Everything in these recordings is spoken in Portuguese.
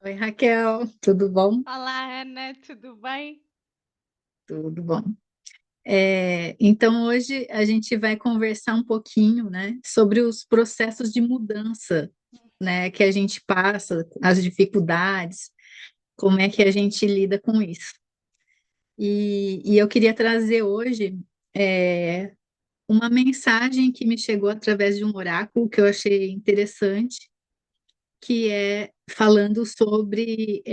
Oi, Raquel, tudo bom? Olá, Ana, tudo bem? Tudo bom. Então, hoje a gente vai conversar um pouquinho, né, sobre os processos de mudança, né, que a gente passa, as dificuldades, como é que a gente lida com isso. E eu queria trazer hoje é, uma mensagem que me chegou através de um oráculo que eu achei interessante, que é falando sobre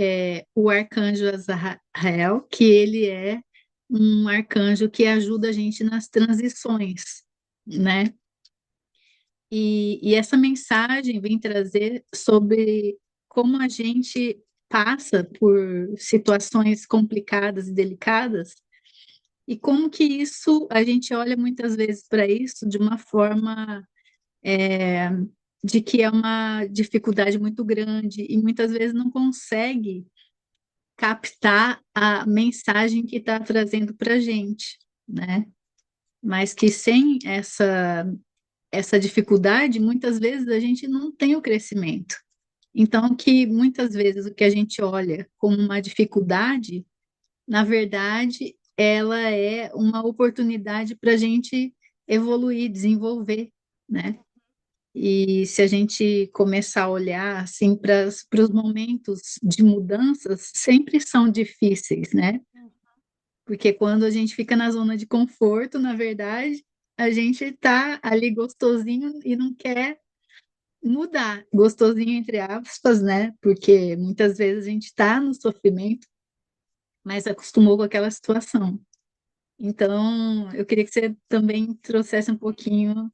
o arcanjo Azrael, que ele é um arcanjo que ajuda a gente nas transições, né? E essa mensagem vem trazer sobre como a gente passa por situações complicadas e delicadas e como que isso, a gente olha muitas vezes para isso de uma forma é, de que é uma dificuldade muito grande e muitas vezes não consegue captar a mensagem que está trazendo para a gente, né? Mas que sem essa dificuldade, muitas vezes a gente não tem o crescimento. Então, que muitas vezes o que a gente olha como uma dificuldade, na verdade, ela é uma oportunidade para a gente evoluir, desenvolver, né? E se a gente começar a olhar assim para os momentos de mudanças, sempre são difíceis, né? Hum. Porque quando a gente fica na zona de conforto, na verdade, a gente está ali gostosinho e não quer mudar. Gostosinho entre aspas, né? Porque muitas vezes a gente está no sofrimento, mas acostumou com aquela situação. Então, eu queria que você também trouxesse um pouquinho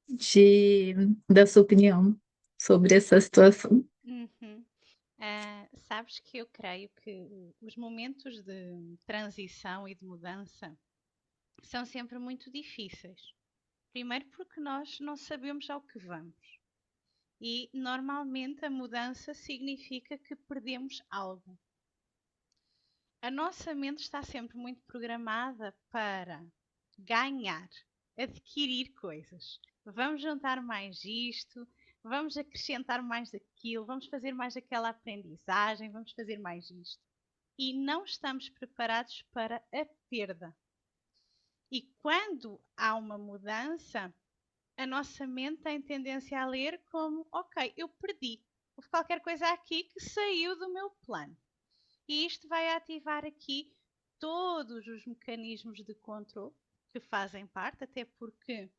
de, da sua opinião sobre essa situação. Uhum. Sabes que eu creio que os momentos de transição e de mudança são sempre muito difíceis. Primeiro porque nós não sabemos ao que vamos. E normalmente a mudança significa que perdemos algo. A nossa mente está sempre muito programada para ganhar, adquirir coisas. Vamos juntar mais isto, vamos acrescentar mais aquilo, vamos fazer mais aquela aprendizagem, vamos fazer mais isto. E não estamos preparados para a perda. E quando há uma mudança, a nossa mente tem tendência a ler como: ok, eu perdi. Houve qualquer coisa aqui que saiu do meu plano. E isto vai ativar aqui todos os mecanismos de controle que fazem parte, até porque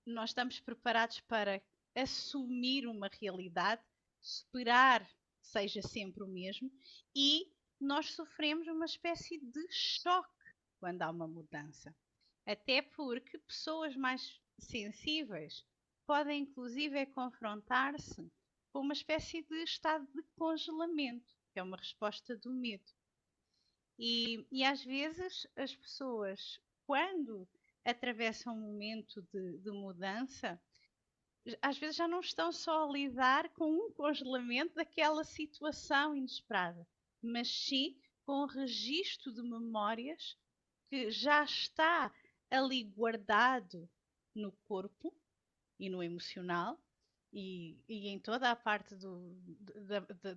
nós estamos preparados para assumir uma realidade, esperar que seja sempre o mesmo e nós sofremos uma espécie de choque quando há uma mudança. Até porque pessoas mais sensíveis podem inclusive confrontar-se com uma espécie de estado de congelamento, que é uma resposta do medo. E às vezes as pessoas, quando atravessam um momento de mudança, às vezes já não estão só a lidar com um congelamento daquela situação inesperada, mas sim com o registro de memórias que já está ali guardado no corpo e no emocional e em toda a parte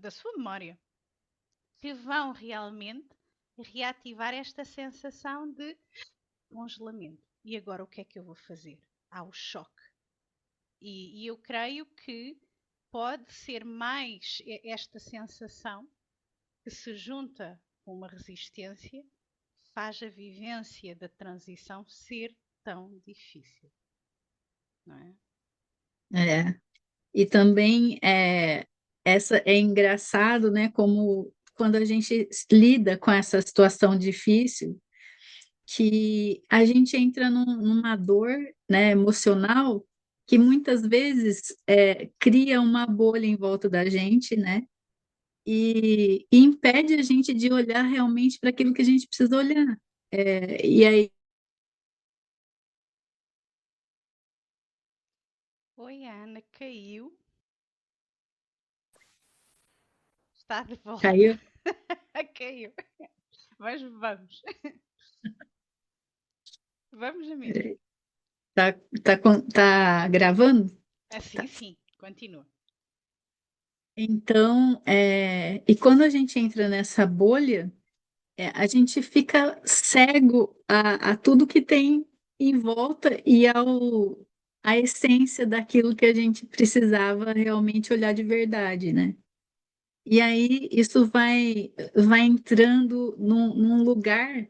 da sua memória, que vão realmente reativar esta sensação de congelamento. E agora o que é que eu vou fazer? Há o choque. E eu creio que pode ser mais esta sensação que se junta com uma resistência, faz a vivência da transição ser tão difícil, não é? É. E também é engraçado, né, como quando a gente lida com essa situação difícil, que a gente entra numa dor, né, emocional que muitas vezes cria uma bolha em volta da gente, né, e impede a gente de olhar realmente para aquilo que a gente precisa olhar. E aí Oi, Ana, caiu. Está de volta. caiu, Caiu. Mas vamos. Vamos a mesmo. tá gravando? Assim Tá. sim, continua. Então, e quando a gente entra nessa bolha, a gente fica cego a tudo que tem em volta e à essência daquilo que a gente precisava realmente olhar de verdade, né? E aí isso vai entrando num lugar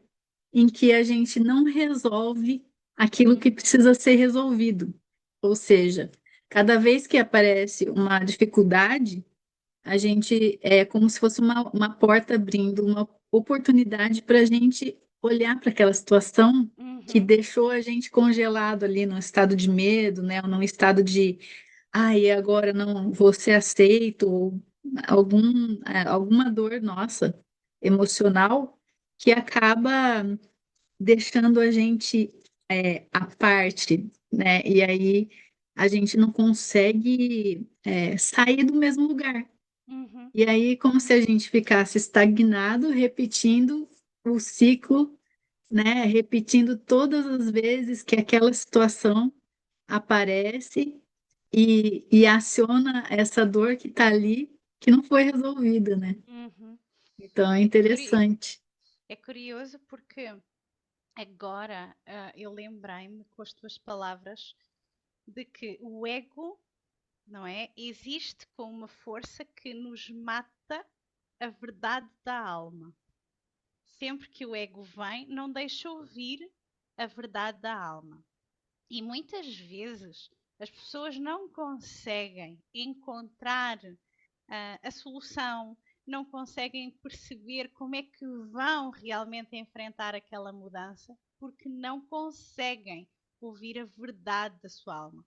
em que a gente não resolve aquilo que Uhum, precisa ser resolvido. Ou seja, cada vez que aparece uma dificuldade, a gente é como se fosse uma porta abrindo, uma oportunidade para a gente olhar para aquela situação que uhum, deixou a gente congelado ali num estado de medo, né? Ou num estado de, ai, agora não vou ser aceito, ou alguma dor nossa emocional que acaba deixando a gente à parte, né? E aí a gente não consegue sair do mesmo lugar. uhum, E aí, como se a gente ficasse estagnado, repetindo o ciclo, né? Repetindo todas as vezes que aquela situação aparece e aciona essa dor que está ali, que não foi resolvida, né? uhum. Então é É, curi- interessante. é curioso porque agora eu lembrei-me com as tuas palavras de que o ego, não é? Existe com uma força que nos mata a verdade da alma. Sempre que o ego vem, não deixa ouvir a verdade da alma. E muitas vezes as pessoas não conseguem encontrar a solução, não conseguem perceber como é que vão realmente enfrentar aquela mudança, porque não conseguem ouvir a verdade da sua alma.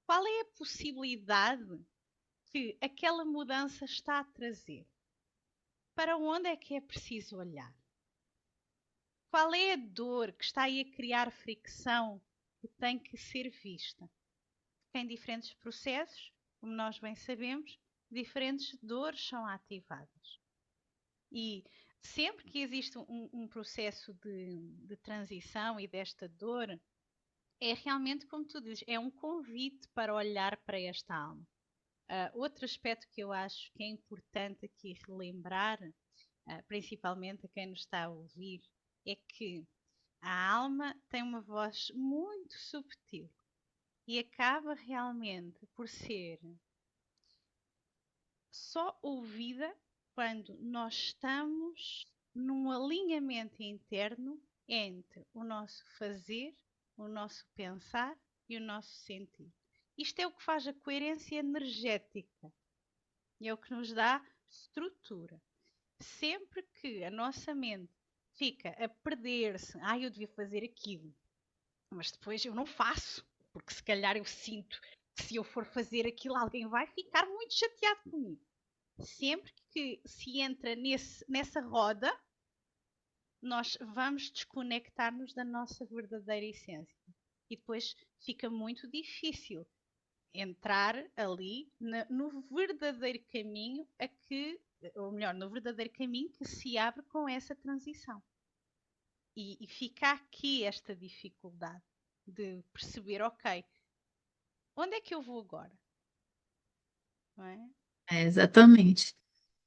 Qual é a possibilidade que aquela mudança está a trazer? Para onde é que é preciso olhar? Qual é a dor que está aí a criar fricção que tem que ser vista? Em diferentes processos, como nós bem sabemos, diferentes dores são ativadas. E sempre que existe um processo de transição e desta dor, é realmente, como tu dizes, é um convite para olhar para esta alma. Outro aspecto que eu acho que é importante aqui relembrar, principalmente a quem nos está a ouvir, é que a alma tem uma voz muito subtil e acaba realmente por ser só ouvida quando nós estamos num alinhamento interno entre o nosso fazer, o nosso pensar e o nosso sentir. Isto é o que faz a coerência energética e é o que nos dá estrutura. Sempre que a nossa mente fica a perder-se, eu devia fazer aquilo, mas depois eu não faço, porque se calhar eu sinto que se eu for fazer aquilo, alguém vai ficar muito chateado comigo. Sempre que se entra nessa roda, nós vamos desconectar-nos da nossa verdadeira essência. E depois fica muito difícil entrar ali no verdadeiro caminho a que, ou melhor, no verdadeiro caminho que se abre com essa transição. E fica aqui esta dificuldade de perceber, ok, onde é que eu vou agora? Não é? Exatamente.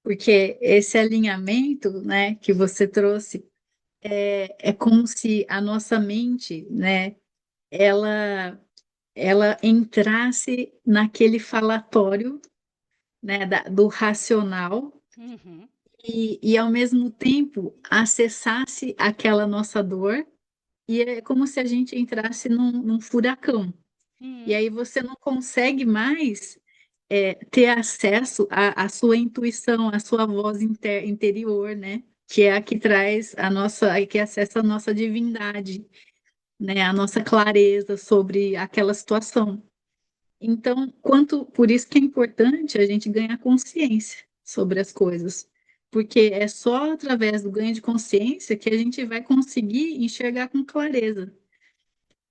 Porque esse alinhamento, né, que você trouxe, é como se a nossa mente, né, ela, ela entrasse naquele falatório, né, do racional Uhum, e ao mesmo tempo acessasse aquela nossa dor, e é como se a gente entrasse num furacão. E uhum, aí você não consegue mais ter acesso à sua intuição, à sua voz interior, né? Que é a que traz a nossa, a que acessa a nossa divindade, né? A nossa clareza sobre aquela situação. Então, por isso que é importante a gente ganhar consciência sobre as coisas, porque é só através do ganho de consciência que a gente vai conseguir enxergar com clareza.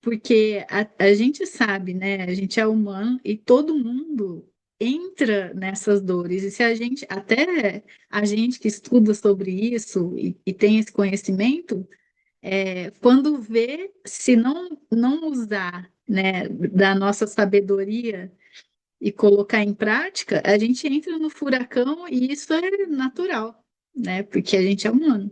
Porque a gente sabe, né? A gente é humano e todo mundo entra nessas dores. E se a gente, até a gente que estuda sobre isso e tem esse conhecimento, quando vê, se não usar, né, da nossa sabedoria e colocar em prática, a gente entra no furacão e isso é natural, né? Porque a gente é humano.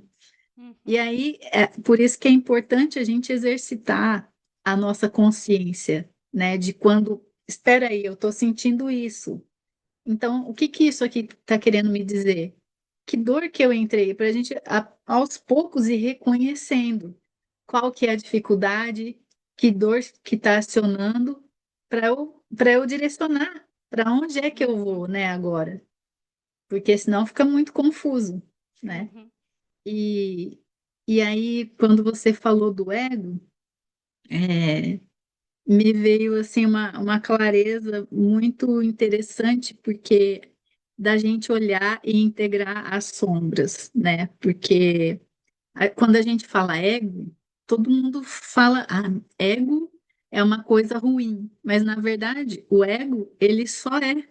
E Uhum. aí, por isso que é importante a gente exercitar a nossa consciência, né? De quando, espera aí, eu estou sentindo isso. Então, o que que isso aqui está querendo me dizer? Que dor que eu entrei? Para a gente, aos poucos, ir reconhecendo qual que é a dificuldade, que dor que está acionando, para eu direcionar para onde é que eu Uhum. vou, né, agora? Porque senão fica muito confuso, né? Uhum. E, e aí, quando você falou do ego, é, me veio assim uma clareza muito interessante, porque da gente olhar e integrar as sombras, né? Porque quando a gente fala ego, todo mundo fala, ego é uma coisa ruim, mas na verdade o ego ele só é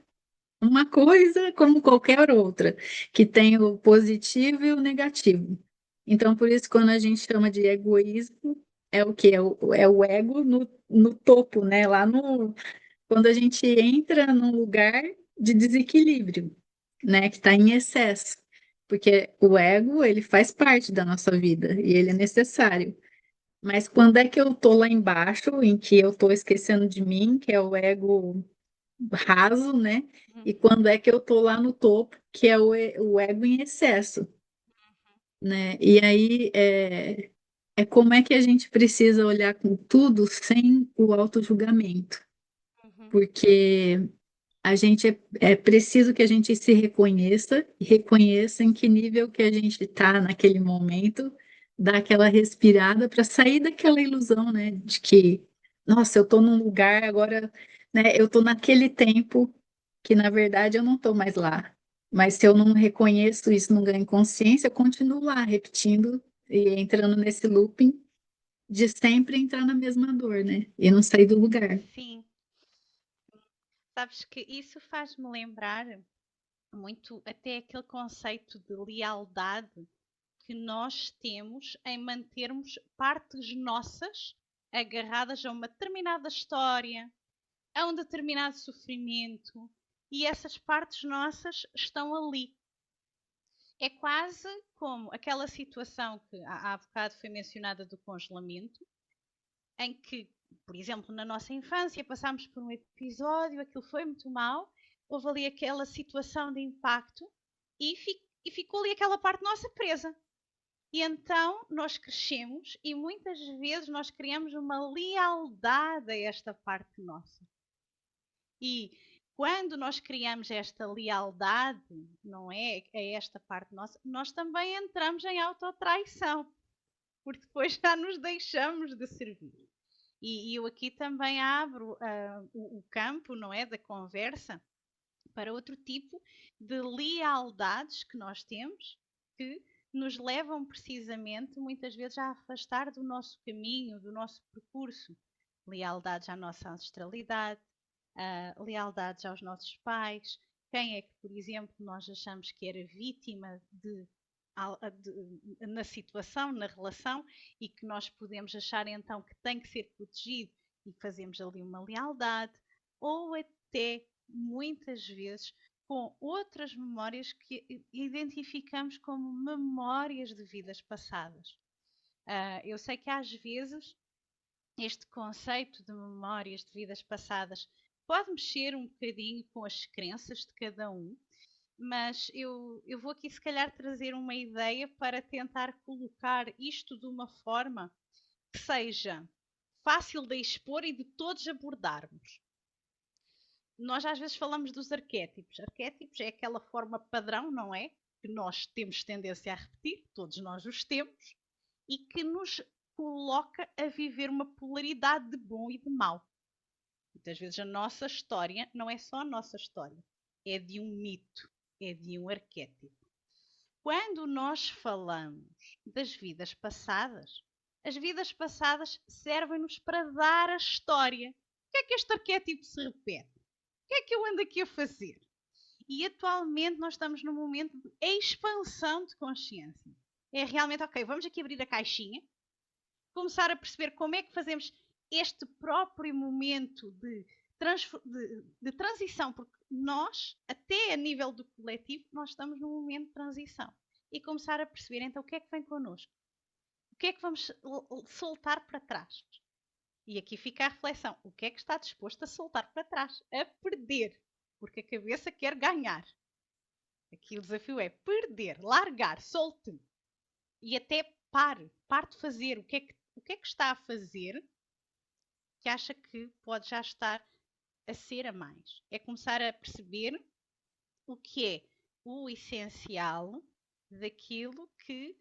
uma coisa como qualquer outra, que tem o positivo e o negativo. Então, por isso, quando a gente chama de egoísmo, é o quê? É o ego no topo, né? Quando a gente entra num lugar de desequilíbrio, né? Que está em excesso. Porque o ego, ele faz parte da nossa vida e ele é necessário. Mas quando é que eu tô lá embaixo, em que eu tô esquecendo de mim, que é o ego raso, né? E Uhum. quando é que eu tô lá no topo, que é o ego em excesso, né? E aí é como é que a gente precisa olhar com tudo sem o auto-julgamento, Uhum. porque a gente é preciso que a gente se reconheça e reconheça em que nível que a gente está naquele momento, dar aquela respirada para sair daquela ilusão, né? De que, nossa, eu estou num lugar agora, né? Eu estou naquele tempo que na verdade eu não estou mais lá. Mas se eu não reconheço isso, não ganho consciência, eu continuo lá repetindo e entrando nesse looping de sempre entrar na mesma dor, né? E não sair do lugar. Sim, sabes que isso faz-me lembrar muito até aquele conceito de lealdade que nós temos em mantermos partes nossas agarradas a uma determinada história, a um determinado sofrimento, e essas partes nossas estão ali. É quase como aquela situação que há bocado foi mencionada do congelamento, em que, por exemplo, na nossa infância passámos por um episódio, aquilo foi muito mal, houve ali aquela situação de impacto e, e ficou ali aquela parte nossa presa. E então nós crescemos e muitas vezes nós criamos uma lealdade a esta parte nossa. E quando nós criamos esta lealdade, não é, a esta parte nossa, nós também entramos em autotraição, porque depois já nos deixamos de servir. E eu aqui também abro o campo, não é, da conversa para outro tipo de lealdades que nós temos que nos levam precisamente muitas vezes a afastar do nosso caminho, do nosso percurso. Lealdades à nossa ancestralidade, lealdades aos nossos pais. Quem é que, por exemplo, nós achamos que era vítima na situação, na relação, e que nós podemos achar então que tem que ser protegido e fazemos ali uma lealdade, ou até muitas vezes com outras memórias que identificamos como memórias de vidas passadas. Eu sei que às vezes este conceito de memórias de vidas passadas pode mexer um bocadinho com as crenças de cada um, mas eu vou aqui se calhar trazer uma ideia para tentar colocar isto de uma forma que seja fácil de expor e de todos abordarmos. Nós às vezes falamos dos arquétipos. Arquétipos é aquela forma padrão, não é? Que nós temos tendência a repetir, todos nós os temos, e que nos coloca a viver uma polaridade de bom e de mau. Muitas vezes a nossa história não é só a nossa história, é de um mito, é de um arquétipo. Quando nós falamos das vidas passadas, as vidas passadas servem-nos para dar a história. O que é que este arquétipo se repete? O que é que eu ando aqui a fazer? E atualmente nós estamos num momento de expansão de consciência. É realmente, ok, vamos aqui abrir a caixinha, começar a perceber como é que fazemos este próprio momento de de transição, porque nós, até a nível do coletivo, nós estamos num momento de transição. E começar a perceber, então, o que é que vem connosco? O que é que vamos soltar para trás? E aqui fica a reflexão. O que é que está disposto a soltar para trás? A perder. Porque a cabeça quer ganhar. Aqui o desafio é perder, largar, solte. E até pare. Pare de fazer. O que é que está a fazer que acha que pode já estar a ser a mais? É começar a perceber o que é o essencial daquilo que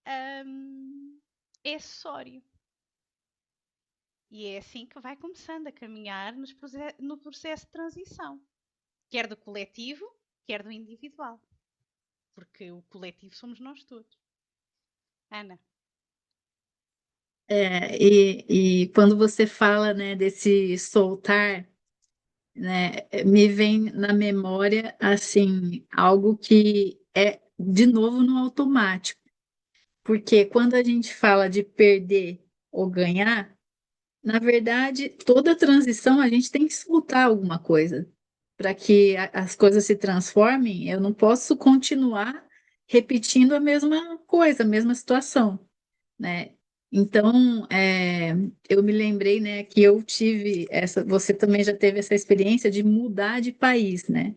é acessório. E é assim que vai começando a caminhar no processo de transição, quer do coletivo, quer do individual, porque o coletivo somos nós todos. Ana. E quando você fala, né, desse soltar, né, me vem na memória, assim, algo que é, de novo, no automático. Porque quando a gente fala de perder ou ganhar, na verdade, toda transição a gente tem que soltar alguma coisa para que as coisas se transformem. Eu não posso continuar repetindo a mesma coisa, a mesma situação, né? Então, eu me lembrei, né, que eu tive essa, você também já teve essa experiência de mudar de país, né?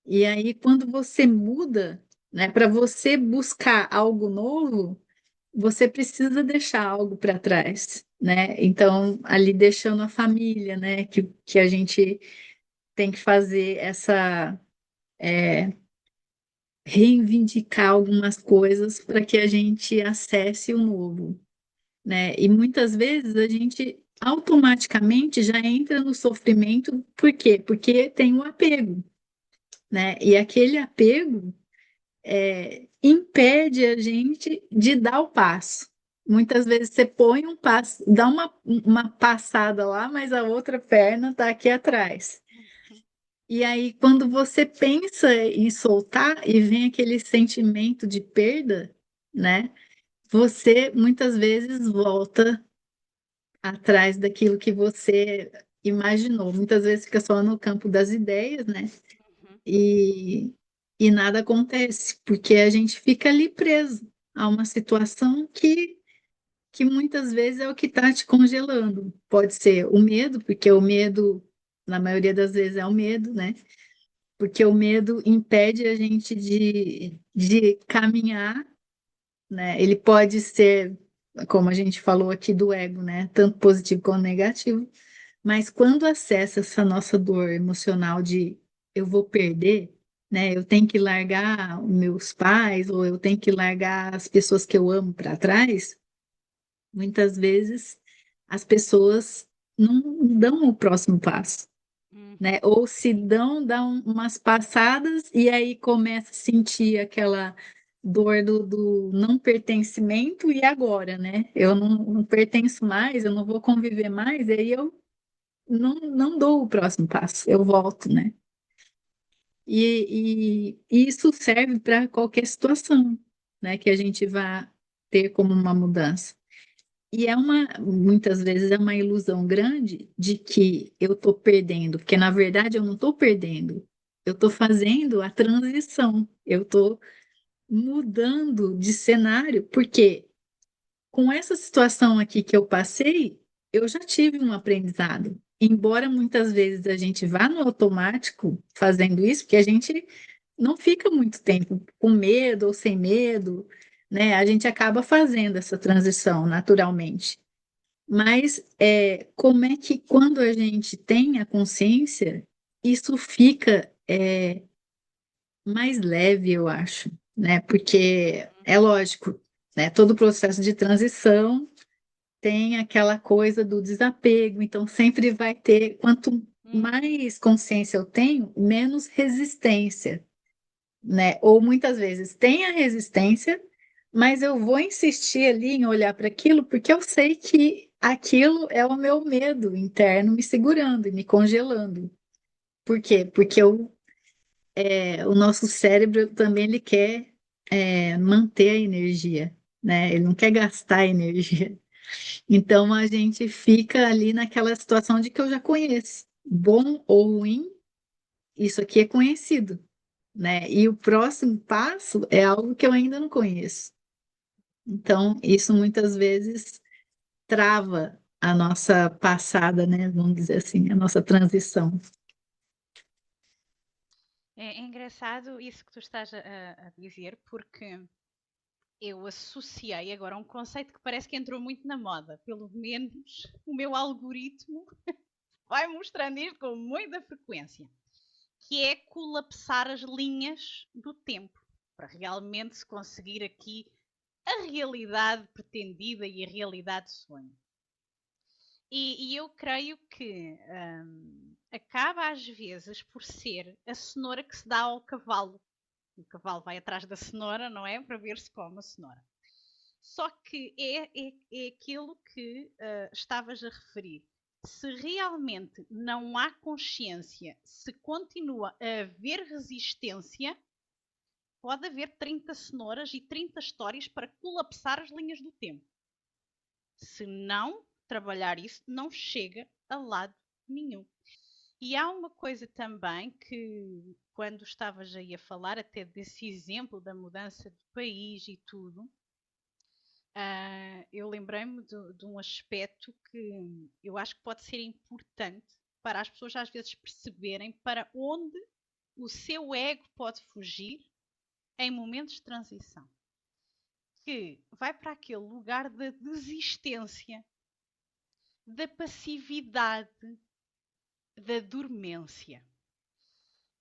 E aí, quando você muda, né, para você buscar algo novo, você precisa deixar algo para trás, né? Então, ali deixando a família, né, que a gente tem que fazer essa, reivindicar algumas coisas para que a gente acesse o novo, né? E muitas vezes a gente automaticamente já entra no sofrimento, por quê? Porque tem o apego, né? E aquele apego impede a gente de dar o passo. Muitas vezes você põe um passo, dá uma passada lá, mas a outra perna está aqui atrás. E aí, quando você pensa em soltar e vem aquele sentimento de perda, né? Você muitas vezes volta atrás daquilo que você imaginou. Muitas vezes fica só no campo das ideias, né? E, e nada acontece, porque a gente fica ali preso a uma situação que muitas vezes é o que está te congelando. Pode ser o medo, porque o medo, na maioria das vezes, é o medo, né? Porque o medo impede a gente de caminhar, né? Ele pode ser, como a gente falou aqui do ego, né? Tanto positivo quanto negativo. Mas quando acessa essa nossa dor emocional de eu vou perder, né? Eu tenho que largar os meus pais, ou eu tenho que largar as pessoas que eu amo para trás, muitas vezes as pessoas não dão o próximo passo, né? Ou se dão umas passadas e aí começa a sentir aquela dor do não pertencimento e agora, né? Eu não pertenço mais, eu não vou conviver mais, e aí eu não dou o próximo passo, eu volto, né? E isso serve para qualquer situação, né, que a gente vá ter como uma mudança. E muitas vezes é uma ilusão grande de que eu estou perdendo, porque na verdade eu não estou perdendo, eu estou fazendo a transição, eu estou mudando de cenário, porque com essa situação aqui que eu passei, eu já tive um aprendizado. Embora muitas vezes a gente vá no automático fazendo isso, porque a gente não fica muito tempo com medo ou sem medo, né? A gente acaba fazendo essa transição naturalmente. Mas como é que quando a gente tem a consciência, isso fica mais leve, eu acho, né? Porque é lógico, né? Todo o processo de transição tem aquela coisa do desapego, então sempre vai ter, quanto mais consciência eu tenho, menos resistência, né? Ou muitas vezes tem a resistência, mas eu vou insistir ali em olhar para aquilo porque eu sei que aquilo é o meu medo interno me segurando e me congelando. Por quê? Porque o nosso cérebro também ele quer manter a energia, né? Ele não quer gastar a energia. Então a gente fica ali naquela situação de que eu já conheço. bom ou ruim, isso aqui é conhecido, né? E o próximo passo é algo que eu ainda não conheço. Então, isso muitas vezes trava a nossa passada, né? Vamos dizer assim, a nossa transição. É engraçado isso que tu estás a dizer, porque eu associei agora a um conceito que parece que entrou muito na moda. Pelo menos o meu algoritmo vai mostrando isto com muita frequência, que é colapsar as linhas do tempo, para realmente se conseguir aqui a realidade pretendida e a realidade sonho. E eu creio que acaba às vezes por ser a cenoura que se dá ao cavalo. O cavalo vai atrás da cenoura, não é? Para ver se come a cenoura. Só que é aquilo que estavas a referir. Se realmente não há consciência, se continua a haver resistência, pode haver 30 cenouras e 30 histórias para colapsar as linhas do tempo. Se não trabalhar isso, não chega a lado nenhum. E há uma coisa também que, quando estavas aí a falar, até desse exemplo da mudança de país e tudo, eu lembrei-me de um aspecto que eu acho que pode ser importante para as pessoas às vezes perceberem para onde o seu ego pode fugir em momentos de transição. Que vai para aquele lugar da desistência, da passividade, da dormência,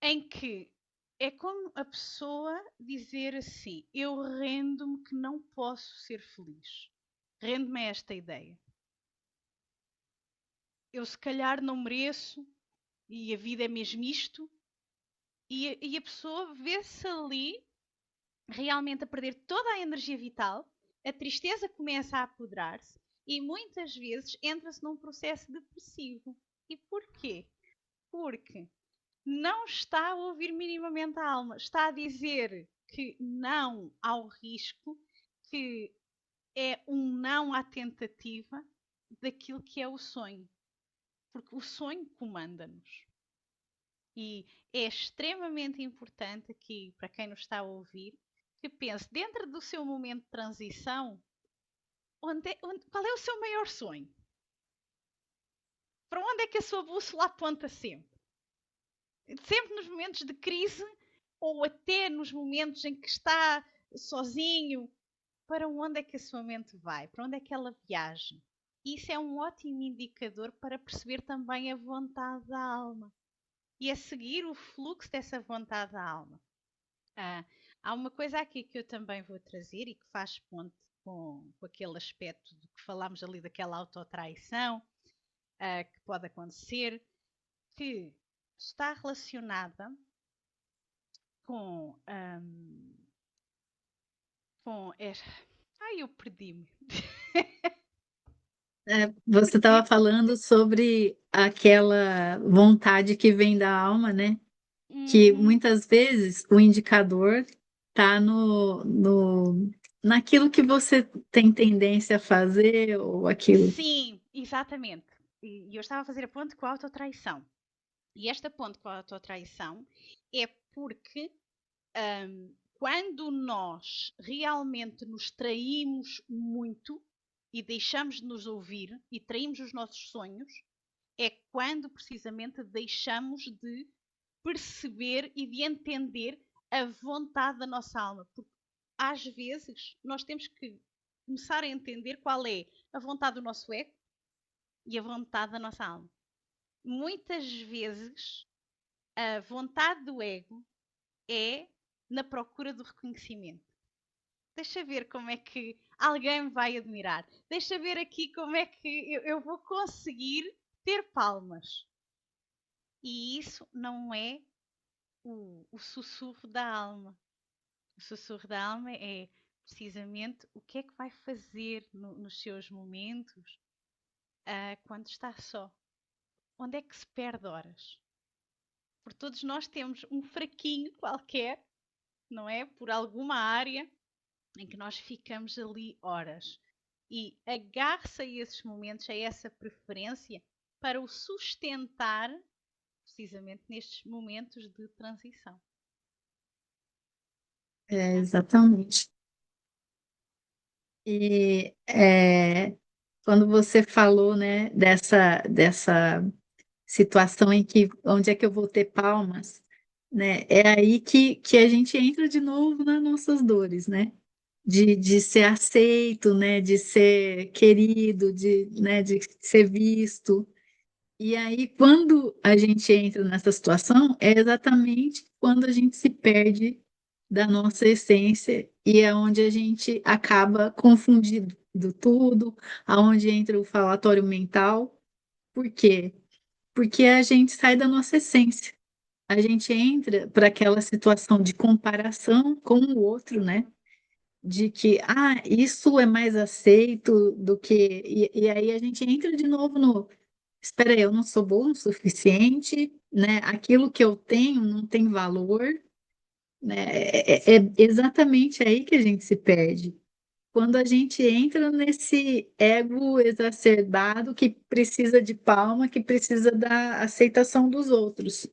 em que é como a pessoa dizer assim: eu rendo-me que não posso ser feliz. Rendo-me a esta ideia. Eu se calhar não mereço e a vida é mesmo isto. E a pessoa vê-se ali realmente a perder toda a energia vital, a tristeza começa a apoderar-se e muitas vezes entra-se num processo depressivo. E porquê? Porque não está a ouvir minimamente a alma, está a dizer que não ao risco, que é um não à tentativa daquilo que é o sonho. Porque o sonho comanda-nos. E é extremamente importante aqui, para quem nos está a ouvir, que pense dentro do seu momento de transição, qual é o seu maior sonho? Para onde é que a sua bússola aponta sempre? Sempre nos momentos de crise ou até nos momentos em que está sozinho, para onde é que a sua mente vai? Para onde é que ela viaja? Isso é um ótimo indicador para perceber também a vontade da alma e a seguir o fluxo dessa vontade da alma. Ah, há uma coisa aqui que eu também vou trazer e que faz ponte com aquele aspecto de que falámos ali daquela autotraição que pode acontecer, que está relacionada com. Com ai, eu perdi-me. Você estava Perdi-me. falando sobre aquela vontade que vem da alma, né? Que Uhum. muitas vezes o indicador está naquilo que você tem tendência a fazer ou aquilo. Sim, exatamente. E eu estava a fazer a ponte com a autotraição. E esta ponte com a autotraição é porque quando nós realmente nos traímos muito e deixamos de nos ouvir e traímos os nossos sonhos, é quando precisamente deixamos de perceber e de entender a vontade da nossa alma. Porque às vezes nós temos que começar a entender qual é a vontade do nosso ego e a vontade da nossa alma. Muitas vezes a vontade do ego é na procura do reconhecimento. Deixa ver como é que alguém me vai admirar. Deixa ver aqui como é que eu vou conseguir ter palmas. E isso não é o sussurro da alma. O sussurro da alma é precisamente o que é que vai fazer nos seus momentos quando está só. Onde é que se perde horas? Porque todos nós temos um fraquinho qualquer, não é? Por alguma área em que nós ficamos ali horas. E agarre-se a esses momentos, a essa preferência, para o sustentar precisamente nestes momentos de transição. Exatamente. E quando você falou, né, dessa situação em que onde é que eu vou ter palmas, né? É aí que a gente entra de novo nas nossas dores, né? De ser aceito, né? De ser querido, né? De ser visto. E aí, quando a gente entra nessa situação, é exatamente quando a gente se perde da nossa essência e é onde a gente acaba confundindo tudo, aonde entra o falatório mental. Por quê? Porque a gente sai da nossa essência. A gente entra para aquela situação de comparação com o outro, né? De que, isso é mais aceito do que. E aí a gente entra de novo no. Espera aí, eu não sou bom o suficiente, né? Aquilo que eu tenho não tem valor, né? É exatamente aí que a gente se perde. Quando a gente entra nesse ego exacerbado que precisa de palma, que precisa da aceitação dos outros.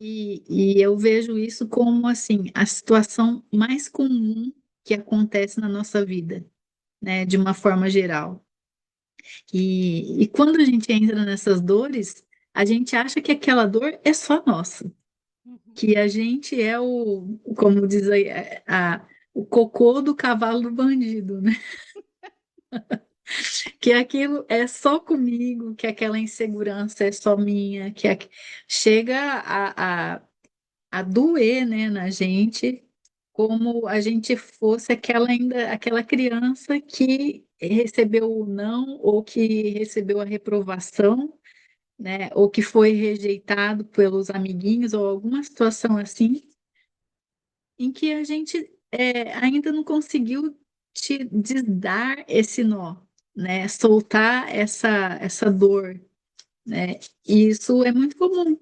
E eu vejo isso como assim a situação mais comum que acontece na nossa vida, né, de uma forma geral. E quando a gente entra nessas dores, a gente acha que aquela dor é só nossa, Uhum. que a gente é como diz aí, o cocô do cavalo do bandido, né? Que aquilo é só comigo, que aquela insegurança é só minha, chega a doer, né, na gente, como a gente fosse aquela criança que recebeu o não, ou que recebeu a reprovação, né, ou que foi rejeitado pelos amiguinhos, ou alguma situação assim, em que a gente ainda não conseguiu te desdar esse nó, né, soltar essa dor, né, e isso é muito comum,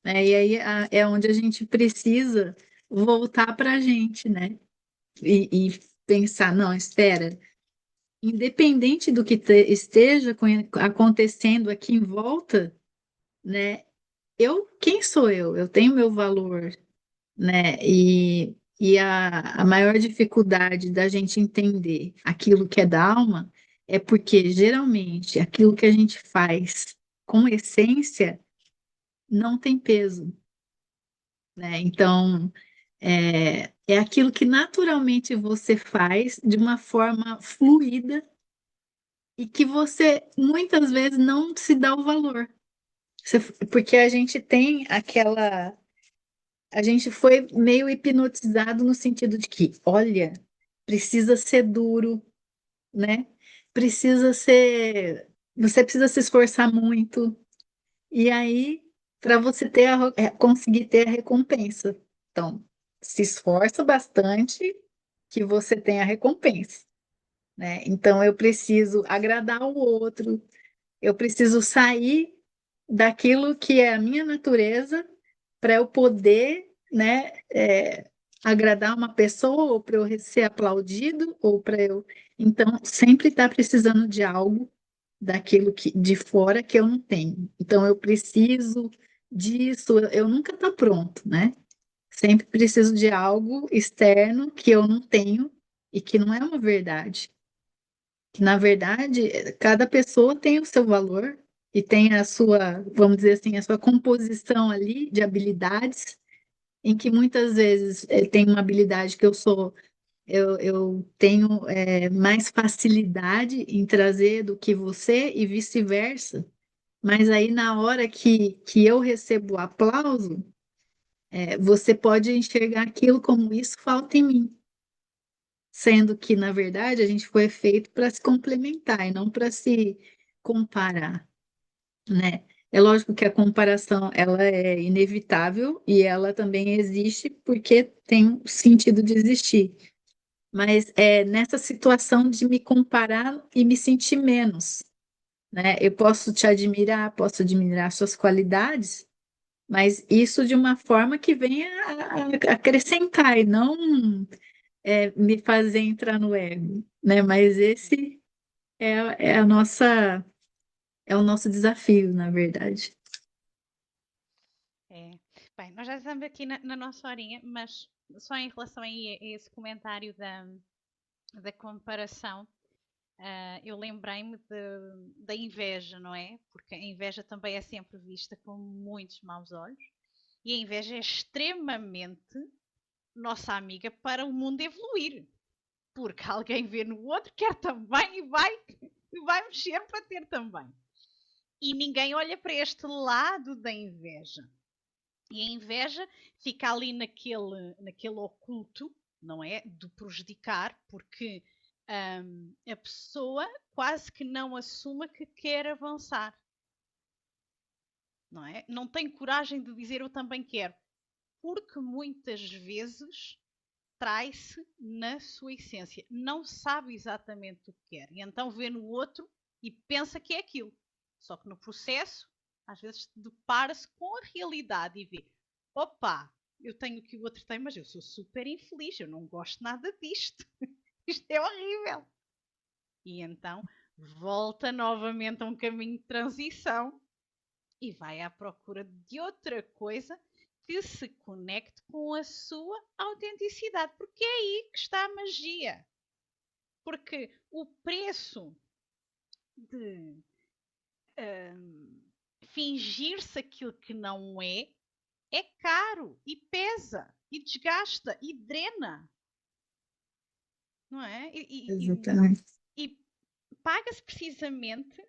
né? E aí é onde a gente precisa voltar para a gente, né? E pensar, não, espera, independente do que esteja acontecendo aqui em volta, né? Quem sou eu? Eu tenho meu valor, né? E a maior dificuldade da gente entender aquilo que é da alma é porque geralmente aquilo que a gente faz com essência não tem peso, né? Então, é aquilo que naturalmente você faz de uma forma fluida e que você muitas vezes não se dá o valor. Porque a gente tem aquela. A gente foi meio hipnotizado no sentido de que, olha, precisa ser duro, né? Precisa ser. Você precisa se esforçar muito. E aí, para você conseguir ter a recompensa. Então, se esforça bastante que você tenha a recompensa, né? Então, eu preciso agradar o outro, eu preciso sair daquilo que é a minha natureza para eu poder, né, agradar uma pessoa ou para eu ser aplaudido ou para eu. Então, sempre está precisando de algo daquilo que de fora que eu não tenho. Então eu preciso disso, eu nunca estou pronto, né? Sempre preciso de algo externo que eu não tenho e que não é uma verdade. Que na verdade, cada pessoa tem o seu valor e tem a sua, vamos dizer assim, a sua composição ali de habilidades, em que muitas vezes tem uma habilidade que eu tenho mais facilidade em trazer do que você e vice-versa. Mas aí, na hora que eu recebo o aplauso, você pode enxergar aquilo como isso falta em mim, sendo que, na verdade, a gente foi feito para se complementar e não para se comparar, né? É lógico que a comparação ela é inevitável e ela também existe porque tem um sentido de existir. Mas é nessa situação de me comparar e me sentir menos, né? Eu posso te admirar, posso admirar suas qualidades, mas isso de uma forma que venha a acrescentar e não me fazer entrar no ego, né? Mas esse é a nossa é o nosso desafio, na verdade. É. Bem, nós já estamos aqui na nossa horinha, mas só em relação aí a esse comentário da comparação, eu lembrei-me da inveja, não é? Porque a inveja também é sempre vista com muitos maus olhos e a inveja é extremamente nossa amiga para o mundo evoluir. Porque alguém vê no outro, quer também e vai mexer para ter também. E ninguém olha para este lado da inveja. E a inveja fica ali naquele oculto, não é? Do prejudicar, porque a pessoa quase que não assuma que quer avançar, não é? Não tem coragem de dizer eu também quero, porque muitas vezes trai-se na sua essência, não sabe exatamente o que quer, e então vê no outro e pensa que é aquilo. Só que no processo, às vezes depara-se com a realidade e vê: opa, eu tenho o que o outro tem, mas eu sou super infeliz, eu não gosto nada disto, isto é horrível. E então volta novamente a um caminho de transição e vai à procura de outra coisa que se conecte com a sua autenticidade, porque é aí que está a magia. Porque o preço de fingir-se aquilo que não é caro e pesa e desgasta e drena, não é? Exatamente. E paga-se precisamente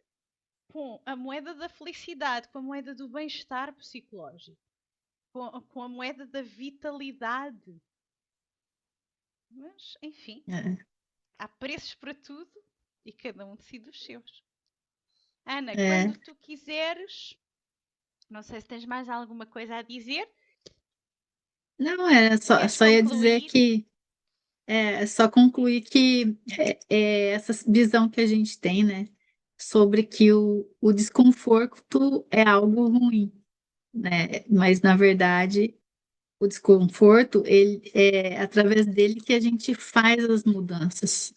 com a moeda da felicidade, com a moeda do bem-estar psicológico, com a moeda da vitalidade. Mas, enfim, É, há preços para tudo e cada um decide os seus. Ana, é. quando tu quiseres, não sei se tens mais alguma coisa a dizer, Não, é só, queres só ia dizer concluir? que só concluir que essa visão que a gente tem, né, sobre que o desconforto é algo ruim, né? Mas na verdade o desconforto ele é através dele que a gente faz as mudanças,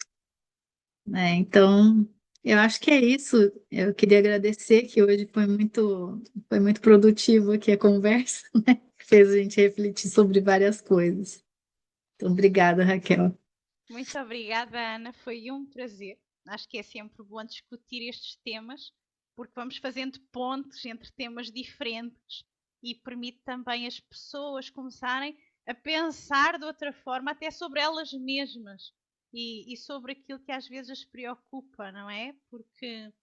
né? Então eu acho que é isso. Eu queria agradecer que hoje foi muito produtivo aqui a conversa, né? Fez a gente refletir sobre várias coisas. Então, obrigada, Raquel. Muito obrigada, Ana. Foi um prazer. Acho que é sempre bom discutir estes temas, porque vamos fazendo pontes entre temas diferentes e permite também as pessoas começarem a pensar de outra forma, até sobre elas mesmas e sobre aquilo que às vezes as preocupa, não é? Porque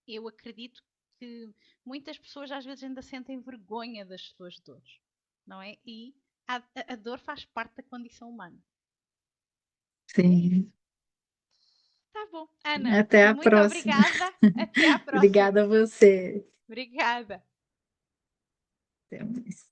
eu acredito que muitas pessoas às vezes ainda sentem vergonha das suas dores, não é? E a dor faz parte da condição humana. E é isso. Sim. Tá bom. Ana, Até a muito próxima. obrigada. Até à Obrigada próxima. a você. Obrigada. Até mais.